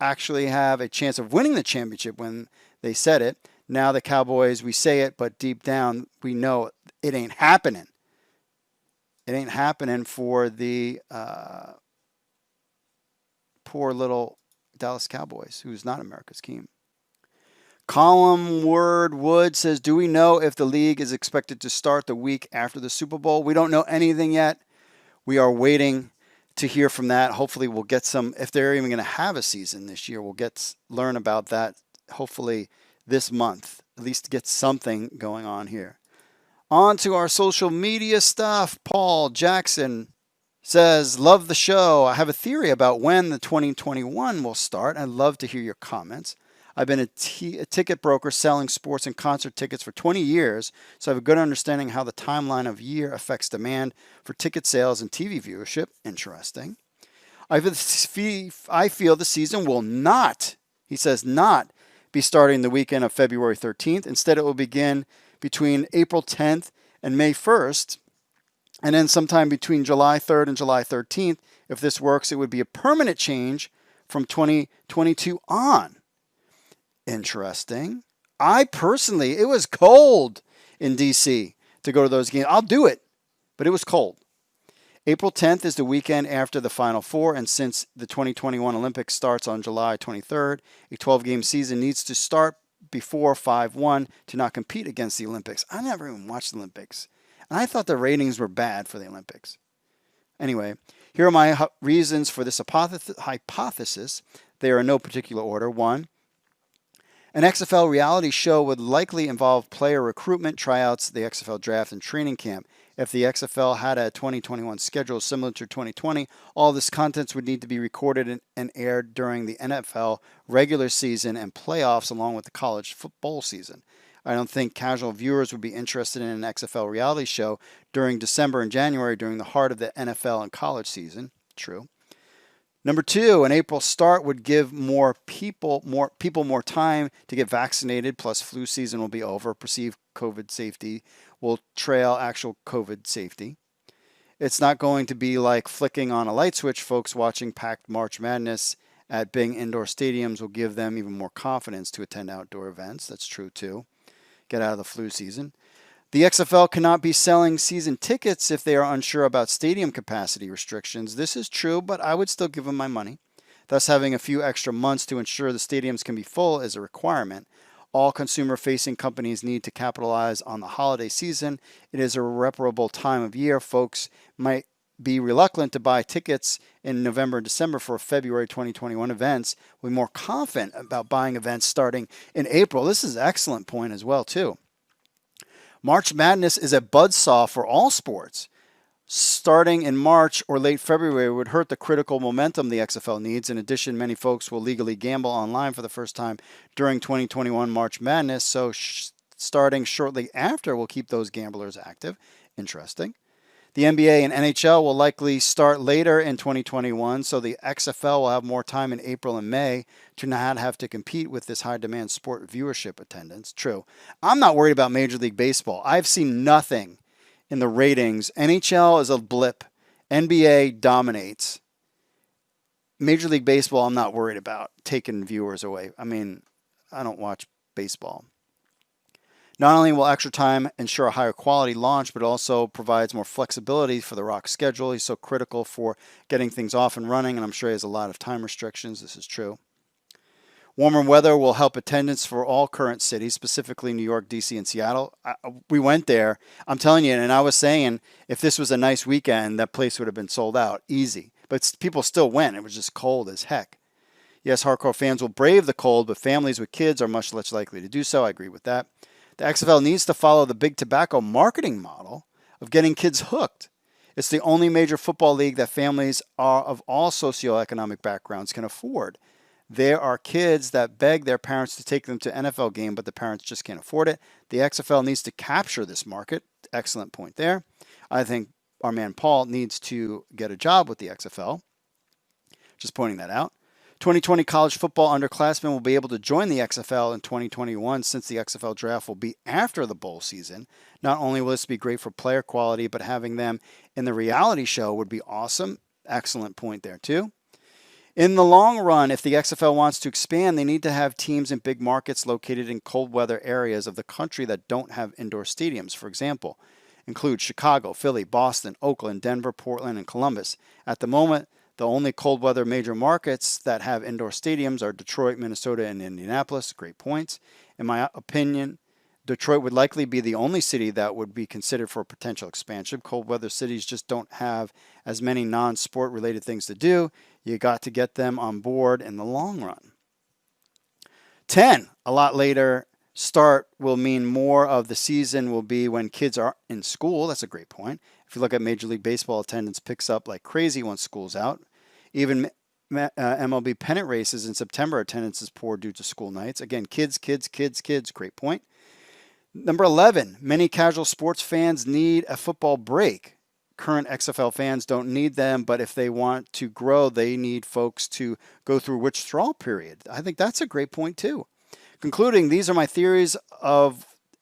actually have a chance of winning the championship when they said it. Now the Cowboys, we say it, but deep down we know it ain't happening. It ain't happening for the poor little Dallas Cowboys, who's not America's team. Column Word Wood says, do we know if the league is expected to start the week after the Super Bowl? We don't know anything yet. We are waiting to hear from that. Hopefully we'll get some, if they're even going to have a season this year, we'll learn about that hopefully this month, at least get something going on here. On to our social media stuff. Paul Jackson says, love the show. I have a theory about when the 2021 will start. I'd love to hear your comments. I've been a ticket broker selling sports and concert tickets for 20 years, so I have a good understanding how the timeline of year affects demand for ticket sales and TV viewership. Interesting. I feel the season will not, he says, not be starting the weekend of February 13th. Instead, it will begin between April 10th and May 1st, and then sometime between July 3rd and July 13th. If this works, it would be a permanent change from 2022 on. Interesting. I personally, it was cold in D.C. to go to those games. I'll do it, but it was cold. April 10th is the weekend after the Final Four, and since the 2021 Olympics starts on July 23rd, a 12-game season needs to start before 5/1 to not compete against the Olympics. I never even watched the Olympics, and I thought the ratings were bad for the Olympics. Anyway, here are my reasons for this hypothesis. They are in no particular order. 1, an XFL reality show would likely involve player recruitment, tryouts, the XFL draft, and training camp. If the XFL had a 2021 schedule similar to 2020, all this content would need to be recorded and aired during the NFL regular season and playoffs along with the college football season. I don't think casual viewers would be interested in an XFL reality show during December and January during the heart of the NFL and college season. True. Number 2, an April start would give more people more time to get vaccinated, plus flu season will be over. Perceived COVID safety will trail actual COVID safety. It's not going to be like flicking on a light switch. Folks watching packed March Madness at big indoor stadiums will give them even more confidence to attend outdoor events. That's true too. Get out of the flu season. The XFL cannot be selling season tickets if they are unsure about stadium capacity restrictions. This is true, but I would still give them my money. Thus, having a few extra months to ensure the stadiums can be full is a requirement. All consumer-facing companies need to capitalize on the holiday season. It is a irreparable time of year. Folks might be reluctant to buy tickets in November and December for February 2021 events. We're more confident about buying events starting in April. This is an excellent point as well, too. March Madness is a buzzsaw for all sports. Starting in March or late February would hurt the critical momentum the XFL needs. In addition, many folks will legally gamble online for the first time during 2021 March Madness, so starting shortly after will keep those gamblers active. Interesting. The NBA and NHL will likely start later in 2021, so the XFL will have more time in April and May to not have to compete with this high-demand sport viewership attendance. True. I'm not worried about Major League Baseball. I've seen nothing in the ratings. NHL is a blip. NBA dominates. Major League Baseball, I'm not worried about taking viewers away. I mean, I don't watch baseball. Not only will extra time ensure a higher quality launch, but also provides more flexibility for the Rock schedule. He's so critical for getting things off and running, and I'm sure he has a lot of time restrictions. This is true. Warmer weather will help attendance for all current cities, specifically New York, D.C., and Seattle. We went there. I'm telling you, and I was saying, if this was a nice weekend, that place would have been sold out. Easy. But people still went. It was just cold as heck. Yes, hardcore fans will brave the cold, but families with kids are much less likely to do so. I agree with that. The XFL needs to follow the big tobacco marketing model of getting kids hooked. It's the only major football league that families of all socioeconomic backgrounds can afford. There are kids that beg their parents to take them to NFL game, but the parents just can't afford it. The XFL needs to capture this market. Excellent point there. I think our man Paul needs to get a job with the XFL. Just pointing that out. 2020 college football underclassmen will be able to join the XFL in 2021 since the XFL draft will be after the bowl season. Not only will this be great for player quality, but having them in the reality show would be awesome. Excellent point there, too. In the long run, if the XFL wants to expand, they need to have teams in big markets located in cold weather areas of the country that don't have indoor stadiums. For example, include Chicago, Philly, Boston, Oakland, Denver, Portland, and Columbus. At the moment, the only cold weather major markets that have indoor stadiums are Detroit, Minnesota, and Indianapolis. Great points. In my opinion, Detroit would likely be the only city that would be considered for potential expansion. Cold weather cities just don't have as many non-sport related things to do. You got to get them on board in the long run. 10, a lot later start will mean more of the season will be when kids are in school. That's a great point. If you look at Major League Baseball, attendance picks up like crazy once school's out. Even MLB pennant races in September, attendance is poor due to school nights. Again, kids. Great point. Number 11, many casual sports fans need a football break. current XFL fans don't need them, but if they want to grow, they need folks to go through withdrawal period. I think that's a great point too. Concluding, these are my theories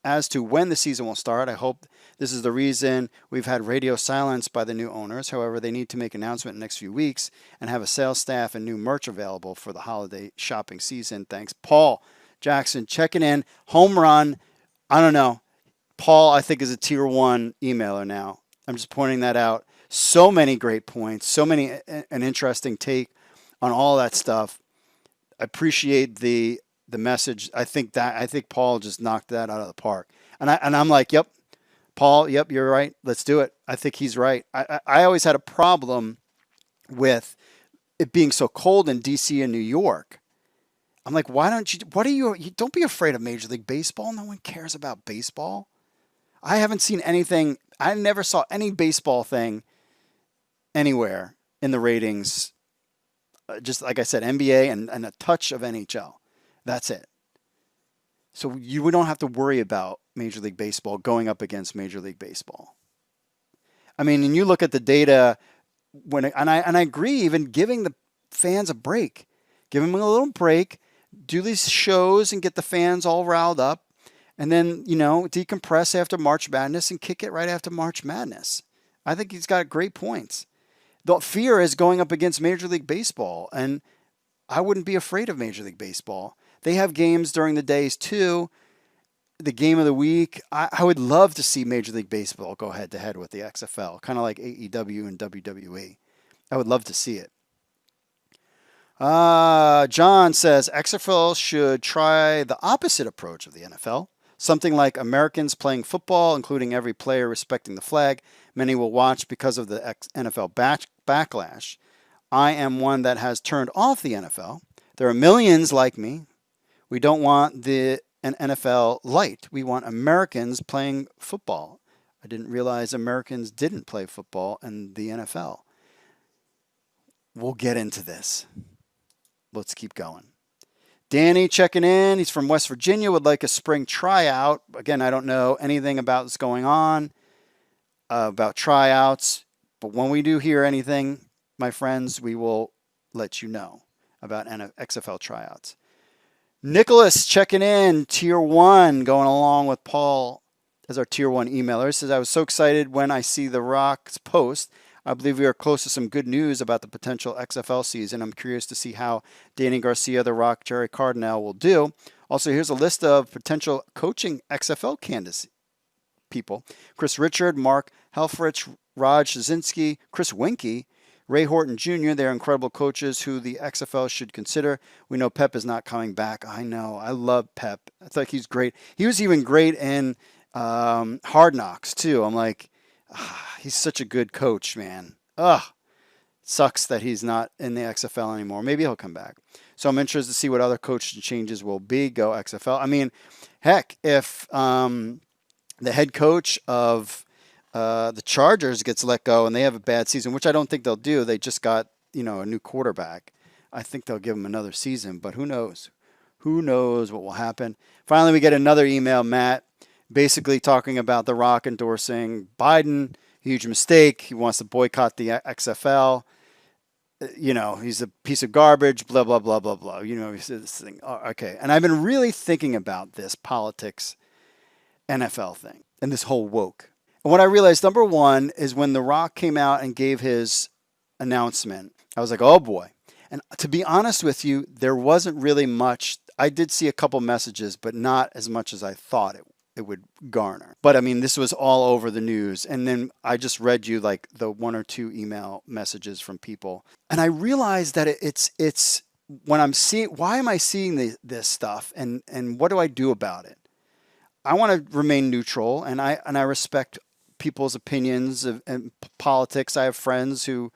as to when the season will start. I hope this is the reason we've had radio silence by the new owners. However, they need to make an announcement in the next few weeks and have a sales staff and new merch available for the holiday shopping season. Thanks, Paul Jackson, checking in. Home run. I don't know. Paul, I think, is a tier 1 emailer now. I'm just pointing that out. So many great points. So many an interesting take on all that stuff. I appreciate the message. I think Paul just knocked that out of the park. And I'm like, yep, Paul, yep, you're right. Let's do it. I think he's right. I always had a problem with it being so cold in DC and New York. I'm like, don't be afraid of Major League Baseball. No one cares about baseball. I haven't seen anything. I never saw any baseball thing anywhere in the ratings. Just like I said, NBA and a touch of NHL. That's it. So we don't have to worry about Major League Baseball going up against Major League Baseball. I mean, and you look at the data, and I agree, even giving the fans a break. Give them a little break, do these shows and get the fans all riled up, and then, decompress after March Madness and kick it right after March Madness. I think he's got great points. The fear is going up against Major League Baseball, and I wouldn't be afraid of Major League Baseball. They have games during the days too. The game of the week. I would love to see Major League Baseball go head to head with the XFL, kind of like AEW and WWE. I would love to see it. John says XFL should try the opposite approach of the NFL. Something like Americans playing football, including every player respecting the flag. Many will watch because of the NFL backlash. I am one that has turned off the NFL. There are millions like me. We don't want an NFL light. We want Americans playing football. I didn't realize Americans didn't play football in the NFL. We'll get into this. Let's keep going. Danny checking in. He's from West Virginia, would like a spring tryout. Again, I don't know anything about what's going on, about tryouts. But when we do hear anything, my friends, we will let you know about XFL tryouts. Nicholas checking in, tier 1, going along with Paul as our tier 1 emailer. He says, I was so excited when I see The Rock's post. I believe we are close to some good news about the potential XFL season. I'm curious to see how Danny Garcia, The Rock, Jerry Cardinal will do. Also, here's a list of potential coaching XFL candidates people. Chris Richard, Mark Helfrich, Raj Szynski, Chris Winkie, Ray Horton Jr., they're incredible coaches who the XFL should consider. We know Pep is not coming back. I know. I love Pep. I think he's great. He was even great in Hard Knocks, too. I'm like, he's such a good coach, man. Sucks that he's not in the XFL anymore. Maybe he'll come back. So I'm interested to see what other coaching changes will be. Go XFL. I mean, heck, if the head coach of the Chargers gets let go and they have a bad season, which I don't think they'll do. They just got, a new quarterback. I think they'll give him another season, but who knows? Who knows what will happen? Finally, we get another email, Matt, basically talking about The Rock endorsing Biden. Huge mistake. He wants to boycott the XFL. He's a piece of garbage, blah, blah, blah, blah, blah. He said this thing. Oh, okay. And I've been really thinking about this politics NFL thing and this whole woke. And what I realized, number one, is when The Rock came out and gave his announcement, I was like, oh boy. And to be honest with you, there wasn't really much. I did see a couple messages, but not as much as I thought it would garner. But I mean, this was all over the news. And then I just read you like the 1 or 2 email messages from people. And I realized that it's when I'm seeing, why am I seeing this stuff? And what do I do about it? I want to remain neutral, and I respect people's opinions and politics. I have friends who,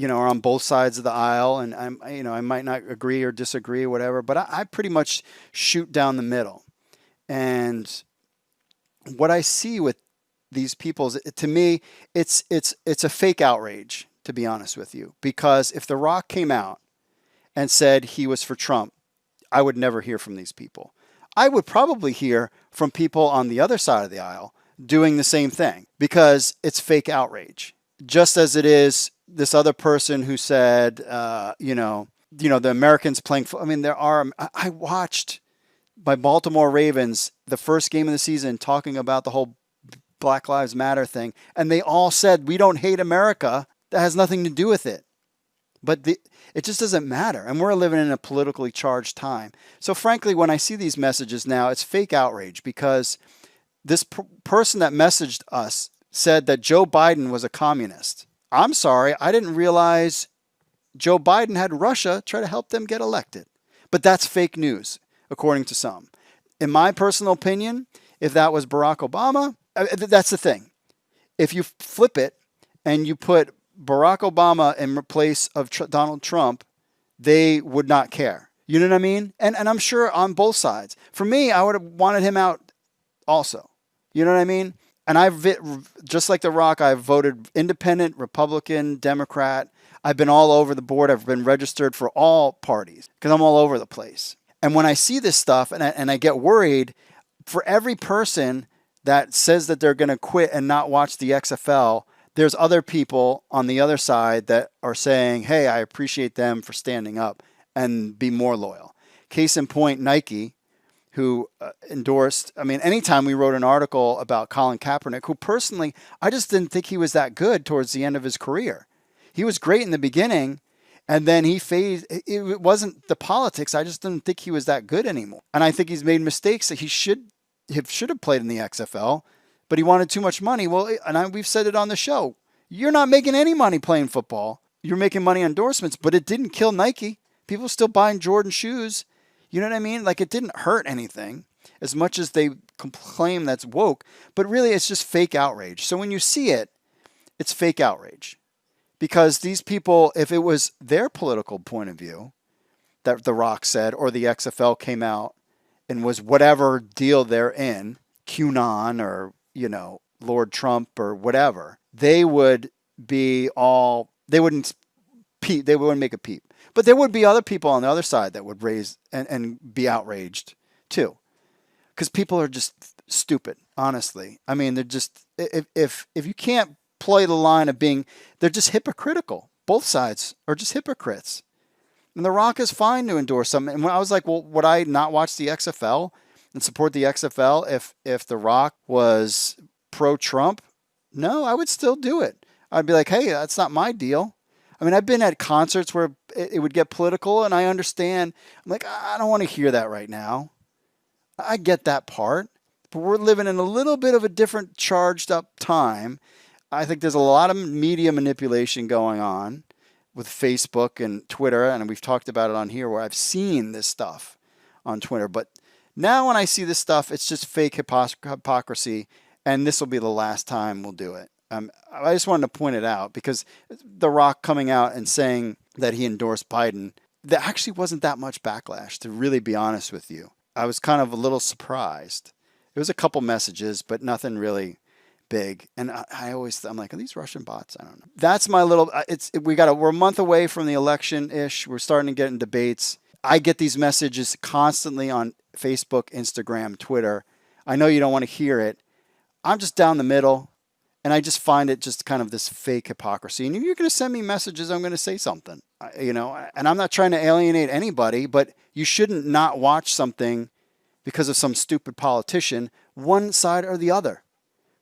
are on both sides of the aisle, and I might not agree or disagree or whatever, but I pretty much shoot down the middle. And what I see with these people is, to me, it's a fake outrage, to be honest with you, because if The Rock came out and said he was for Trump, I would never hear from these people. I would probably hear from people on the other side of the aisle doing the same thing because it's fake outrage. Just as it is this other person who said, the Americans playing. I mean, I watched my Baltimore Ravens the first game of the season talking about the whole Black Lives Matter thing, and they all said we don't hate America. That has nothing to do with it. But it just doesn't matter. And we're living in a politically charged time. So frankly, when I see these messages now, it's fake outrage because this person that messaged us said that Joe Biden was a communist. I'm sorry, I didn't realize Joe Biden had Russia try to help them get elected. But that's fake news, according to some. In my personal opinion, if that was Barack Obama, that's the thing. If you flip it and you put Barack Obama in place of Donald Trump, they would not care. You know what I mean? And I'm sure on both sides. For me, I would have wanted him out also. You know what I mean? And just like The Rock, I've voted independent, Republican, Democrat. I've been all over the board. I've been registered for all parties because I'm all over the place. And when I see this stuff and I get worried, for every person that says that they're going to quit and not watch the XFL, there's other people on the other side that are saying, hey, I appreciate them for standing up and be more loyal. Case in point, Nike, who endorsed, anytime we wrote an article about Colin Kaepernick, who personally, I just didn't think he was that good towards the end of his career. He was great in the beginning, and then he phased. It wasn't the politics. I just didn't think he was that good anymore. And I think he's made mistakes that he should have played in the XFL, but he wanted too much money. Well, we've said it on the show. You're not making any money playing football. You're making money on endorsements, but it didn't kill Nike. People still buying Jordan shoes. You know what I mean? Like, it didn't hurt anything as much as they claim that's woke, but really it's just fake outrage. So when you see it, it's fake outrage because these people, if it was their political point of view that The Rock said, or the XFL came out and was whatever deal they're in, QAnon or, Lord Trump or whatever, they would be all, they wouldn't make a peep. But there would be other people on the other side that would raise and be outraged too. Because people are just stupid, honestly. I mean, they're just, if you can't play the line of being, they're just hypocritical. Both sides are just hypocrites. And The Rock is fine to endorse something. And when I was like, well, would I not watch the XFL and support the XFL if The Rock was pro-Trump? No, I would still do it. I'd be like, hey, that's not my deal. I've been at concerts where it would get political, and I understand. I'm like, I don't want to hear that right now. I get that part, but we're living in a little bit of a different charged up time. I think there's a lot of media manipulation going on with Facebook and Twitter, and we've talked about it on here where I've seen this stuff on Twitter. But now when I see this stuff, it's just fake hypocrisy, and this will be the last time we'll do it. I just wanted to point it out because The Rock coming out and saying that he endorsed Biden, there actually wasn't that much backlash, to really be honest with you. I was kind of a little surprised. It was a couple messages, but nothing really big. And I'm like, are these Russian bots? I don't know. That's my little, we're a month away from the election-ish. We're starting to get in debates. I get these messages constantly on Facebook, Instagram, Twitter. I know you don't want to hear it. I'm just down the middle. And I just find it just kind of this fake hypocrisy. And if you're going to send me messages, I'm going to say something, and I'm not trying to alienate anybody, but you shouldn't not watch something because of some stupid politician, one side or the other.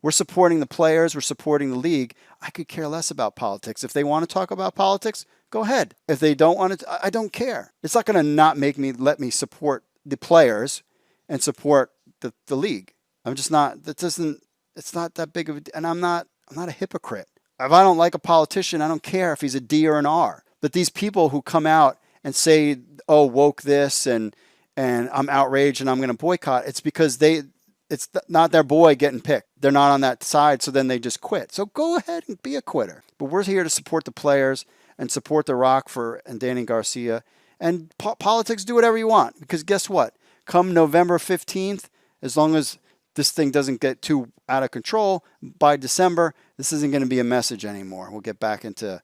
We're supporting the players. We're supporting the league. I could care less about politics. If they want to talk about politics, go ahead. If they don't want to, I don't care. It's not going to not let me support the players and support the league. I'm just not, it's not that big of a, and I'm not a hypocrite. If I don't like a politician, I don't care if he's a D or an R. But these people who come out and say, oh, woke this and I'm outraged and I'm going to boycott, it's because it's not their boy getting picked. They're not on that side, so then they just quit. So go ahead and be a quitter. But we're here to support the players and support The Rock and Danny Garcia. And politics, do whatever you want. Because guess what? Come November 15th, as long as this thing doesn't get too out of control, by December, this isn't going to be a message anymore. We'll get back into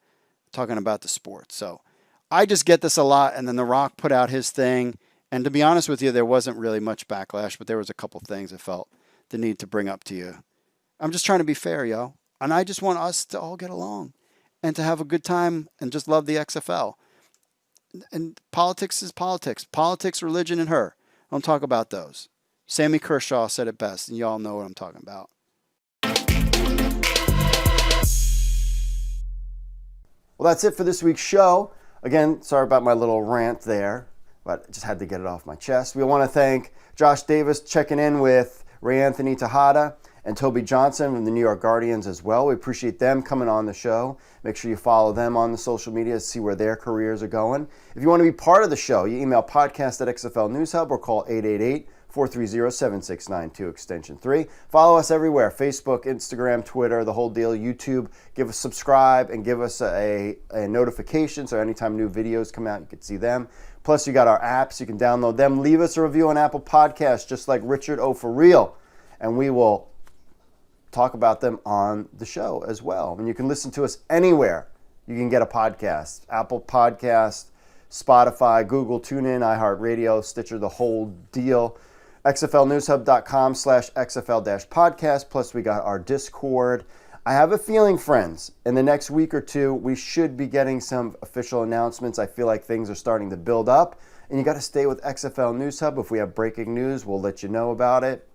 talking about the sport. So I just get this a lot. And then The Rock put out his thing. And to be honest with you, there wasn't really much backlash, but there was a couple things I felt the need to bring up to you I'm just trying to be fair, yo. And I just want us to all get along and to have a good time and just love the XFL. And politics is politics. Politics, religion, and her. Don't talk about those. Sammy Kershaw said it best, and y'all know what I'm talking about. Well, that's it for this week's show. Again, sorry about my little rant there, but I just had to get it off my chest. We want to thank Josh Davis checking in with Ray Anthony Tejada and Toby Johnson from the New York Guardians as well. We appreciate them coming on the show. Make sure you follow them on the social media to see where their careers are going. If you want to be part of the show, you email podcast@XFL News Hub or call 888-430-7692 extension 3. Follow us everywhere, Facebook, Instagram, Twitter, the whole deal, YouTube. Give us subscribe and give us a notification so anytime new videos come out, you can see them. Plus, you got our apps. You can download them. Leave us a review on Apple Podcasts, just like Richard O. For Real, and we will talk about them on the show as well. And you can listen to us anywhere you can get a podcast. Apple Podcast, Spotify, Google, TuneIn, iHeartRadio, Stitcher, the whole deal. XFLNewsHub.com/XFL-podcast. Plus, we got our Discord. I have a feeling, friends, in the next week or two, we should be getting some official announcements. I feel like things are starting to build up. And you got to stay with XFL News Hub. If we have breaking news, we'll let you know about it.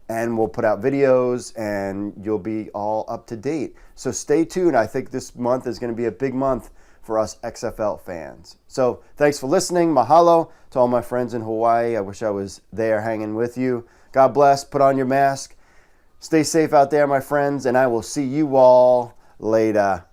And we'll put out videos, and you'll be all up to date. So stay tuned. I think this month is going to be a big month for us XFL fans. So thanks for listening. Mahalo to all my friends in Hawaii. I wish I was there hanging with you. God bless. Put on your mask. Stay safe out there, my friends, and I will see you all later.